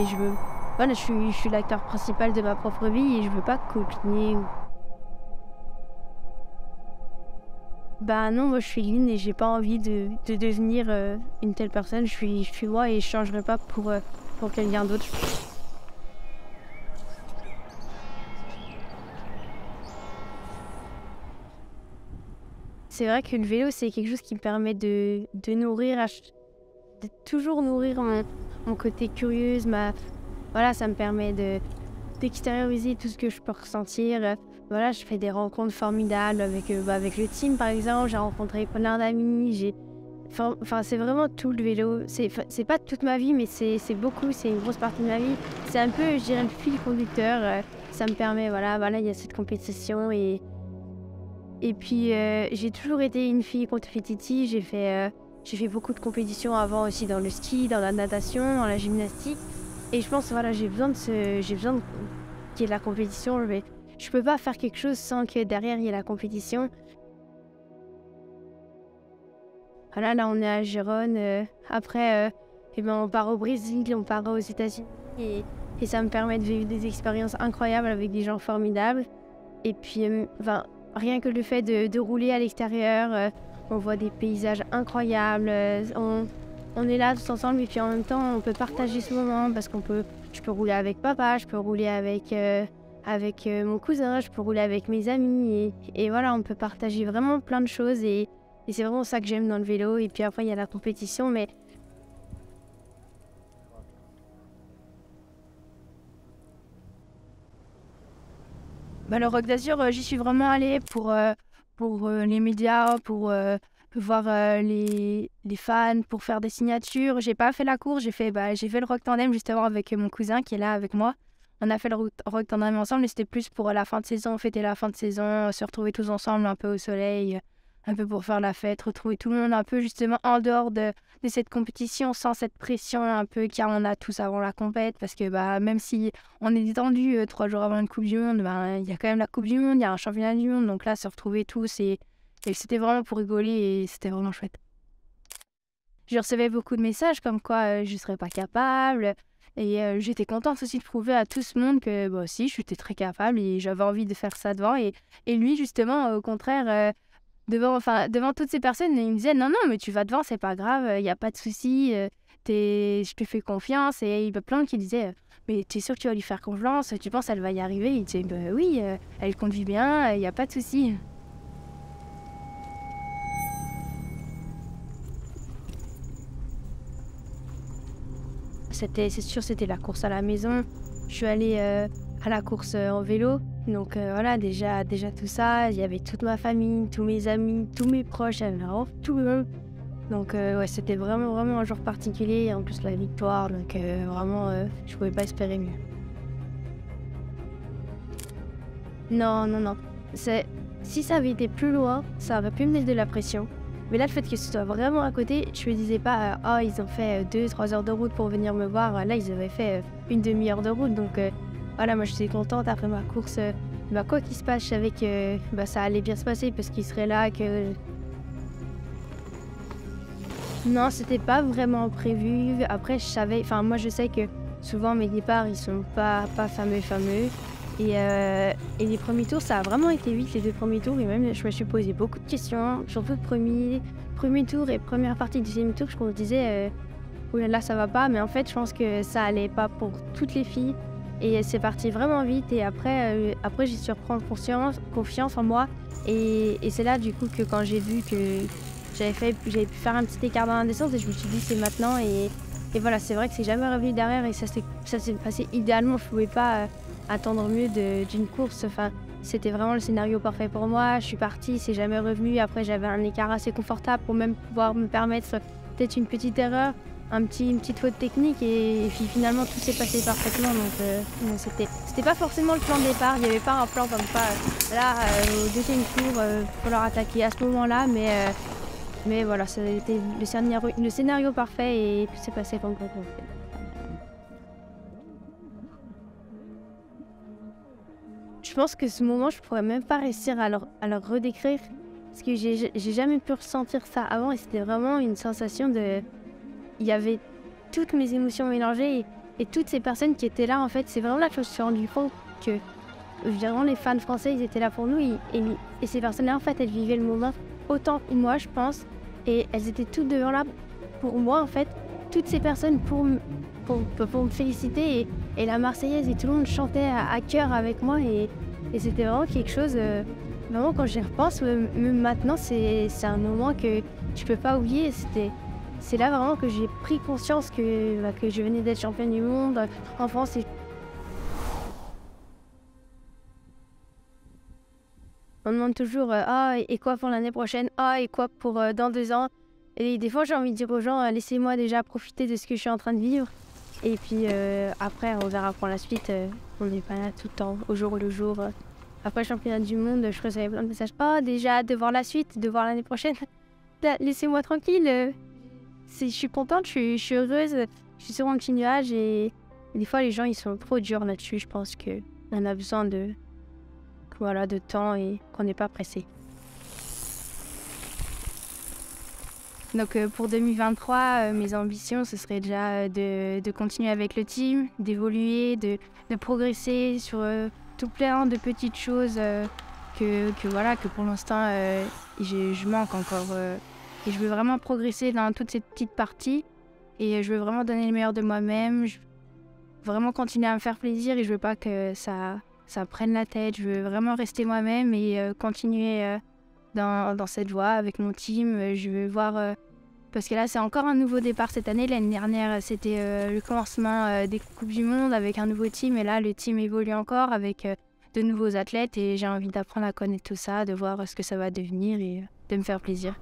et je veux... Voilà, je suis l'acteur principal de ma propre vie et je veux pas copiner. Bah non, moi je suis Lynn et j'ai pas envie de devenir une telle personne. Je suis moi et je changerai pas pour quelqu'un d'autre. C'est vrai que le vélo, c'est quelque chose qui me permet de nourrir, de toujours nourrir mon côté curieuse. Voilà, ça me permet d'extérioriser tout ce que je peux ressentir. Voilà, je fais des rencontres formidables avec le team, par exemple. J'ai rencontré plein d'amis. Enfin, c'est vraiment tout le vélo. C'est pas toute ma vie, mais c'est beaucoup. C'est une grosse partie de ma vie. C'est un peu, je dirais, le fil conducteur. Ça me permet, voilà, il y a cette compétition et puis, j'ai toujours été une fille compétitive. J'ai fait beaucoup de compétitions avant aussi dans le ski, dans la natation, dans la gymnastique. Et je pense, voilà, j'ai besoin qu'il y ait de la compétition. Mais je peux pas faire quelque chose sans que derrière il y ait la compétition. Voilà, là, on est à Gérone. Après, eh ben, on part au Brésil, on part aux États-Unis. Et ça me permet de vivre des expériences incroyables avec des gens formidables. Et puis, enfin, rien que le fait de rouler à l'extérieur, on voit des paysages incroyables. On est là tous ensemble et puis en même temps, on peut partager ce moment parce je peux rouler avec papa, je peux rouler avec mon cousin, je peux rouler avec mes amis. Et voilà, on peut partager vraiment plein de choses et c'est vraiment ça que j'aime dans le vélo. Et puis après, il y a la compétition, mais Bah, le Rock d'Azur, j'y suis vraiment allée pour les médias, pour voir les fans, pour faire des signatures. J'ai pas fait la course, j'ai fait le Rock Tandem justement avec mon cousin qui est là avec moi. On a fait le Rock Tandem ensemble et c'était plus pour la fin de saison, fêter la fin de saison, se retrouver tous ensemble un peu au soleil, un peu pour faire la fête, retrouver tout le monde un peu justement en dehors de cette compétition, sans cette pression un peu qu'on a tous avant la compète. Parce que bah, même si on est détendu 3 jours avant une Coupe du Monde, bah, il y a quand même la Coupe du Monde, il y a un championnat du monde. Donc là, se retrouver tous et c'était vraiment pour rigoler et c'était vraiment chouette. Je recevais beaucoup de messages comme quoi je ne serais pas capable. Et j'étais contente aussi de prouver à tout ce monde que bah, si, j'étais très capable et j'avais envie de faire ça devant. Et lui, justement, au contraire, devant toutes ces personnes, il me disait non, non, mais tu vas devant, c'est pas grave, il n'y a pas de souci, je te fais confiance. Et il y a plein qui disaient mais tu es sûr que tu vas lui faire confiance, tu penses qu'elle va y arriver? Il disait bah, oui, elle conduit bien, il n'y a pas de souci. c'est sûr, c'était la course à la maison. Je suis allée à la course en vélo. Donc voilà, déjà tout ça. Il y avait toute ma famille, tous mes amis, tous mes proches, il y avait vraiment tout le monde. Donc ouais, c'était vraiment, vraiment un jour particulier. Et en plus, la victoire. Donc vraiment, je pouvais pas espérer mieux. Non, non, non. Si ça avait été plus loin, ça aurait pu me mettre de la pression. Mais là, le fait que ce soit vraiment à côté, je me disais pas, oh, ils ont fait 2-3 heures de route pour venir me voir. Là, ils avaient fait une demi-heure de route. Donc voilà, moi, j'étais contente après ma course. Bah, quoi qu'il se passe, je savais que bah, ça allait bien se passer parce qu'ils seraient là. Non, c'était pas vraiment prévu. Après, enfin, moi, je sais que souvent, mes départs, ils sont pas fameux. Et les premiers tours, ça a vraiment été vite, les 2 premiers tours. Et même, je me suis posé beaucoup de questions, surtout le premier tour et première partie du deuxième tour. Je me disais, oh là là, ça va pas. Mais en fait, je pense que ça allait pas pour toutes les filles. Et c'est parti vraiment vite. Et après j'ai su reprendre confiance en moi. Et c'est là, du coup, que quand j'ai vu que j'avais pu faire un petit écart dans la descente, et je me suis dit, c'est maintenant. Et voilà, c'est vrai que c'est jamais revenu derrière. Et ça s'est passé idéalement. Je pouvais pas attendre mieux d'une course. Enfin, c'était vraiment le scénario parfait pour moi. Je suis partie, c'est jamais revenu. Après, j'avais un écart assez confortable pour même pouvoir me permettre peut-être une petite erreur, une petite faute technique. Et puis finalement, tout s'est passé parfaitement. Donc, c'était pas forcément le plan de départ. Il n'y avait pas un plan comme ça. Là, au deuxième tour, pour leur attaquer à ce moment-là. Mais voilà, ça a été le scénario parfait et tout s'est passé comme prévu. Je pense que ce moment, je pourrais même pas réussir à le redécrire. Parce que j'ai jamais pu ressentir ça avant et c'était vraiment une sensation de... Il y avait toutes mes émotions mélangées Et toutes ces personnes qui étaient là, en fait, c'est vraiment là que je me suis rendu compte que vraiment les fans français, ils étaient là pour nous. Et ces personnes-là, en fait, elles vivaient le moment autant que moi, je pense. Et elles étaient toutes devant là pour moi, en fait. Toutes ces personnes pour me féliciter. Et la Marseillaise, et tout le monde chantait à cœur avec moi. Et c'était vraiment quelque chose, vraiment quand j'y repense, même maintenant, c'est un moment que je peux pas oublier. C'est là vraiment que j'ai pris conscience que je venais d'être championne du monde en France. On demande toujours ah, et quoi pour l'année prochaine? Ah, et quoi pour dans 2 ans? Et des fois, j'ai envie de dire aux gens laissez-moi déjà profiter de ce que je suis en train de vivre. Et puis après, on verra pour la suite. On n'est pas là tout le temps, au jour le jour. Après le championnat du monde, je recevais plein de messages. Ah, déjà, de voir la suite, de voir l'année prochaine. Là, laissez-moi tranquille. Je suis contente, je suis heureuse. Je suis sur un petit nuage. Et des fois, les gens, ils sont trop durs là-dessus. Je pense qu'on a besoin de temps et qu'on n'est pas pressé. Donc pour 2023, mes ambitions, ce serait déjà de continuer avec le team, d'évoluer, de progresser sur tout plein de petites choses que pour l'instant, je manque encore. Et je veux vraiment progresser dans toutes ces petites parties. Et je veux vraiment donner le meilleur de moi-même. Je veux vraiment continuer à me faire plaisir et je veux pas que ça prenne la tête. Je veux vraiment rester moi-même et continuer dans cette voie avec mon team. Je veux voir... parce que là, c'est encore un nouveau départ cette année. L'année dernière, c'était le commencement des Coupes du Monde avec un nouveau team. Et là, le team évolue encore avec de nouveaux athlètes. Et j'ai envie d'apprendre à connaître tout ça, de voir ce que ça va devenir et de me faire plaisir.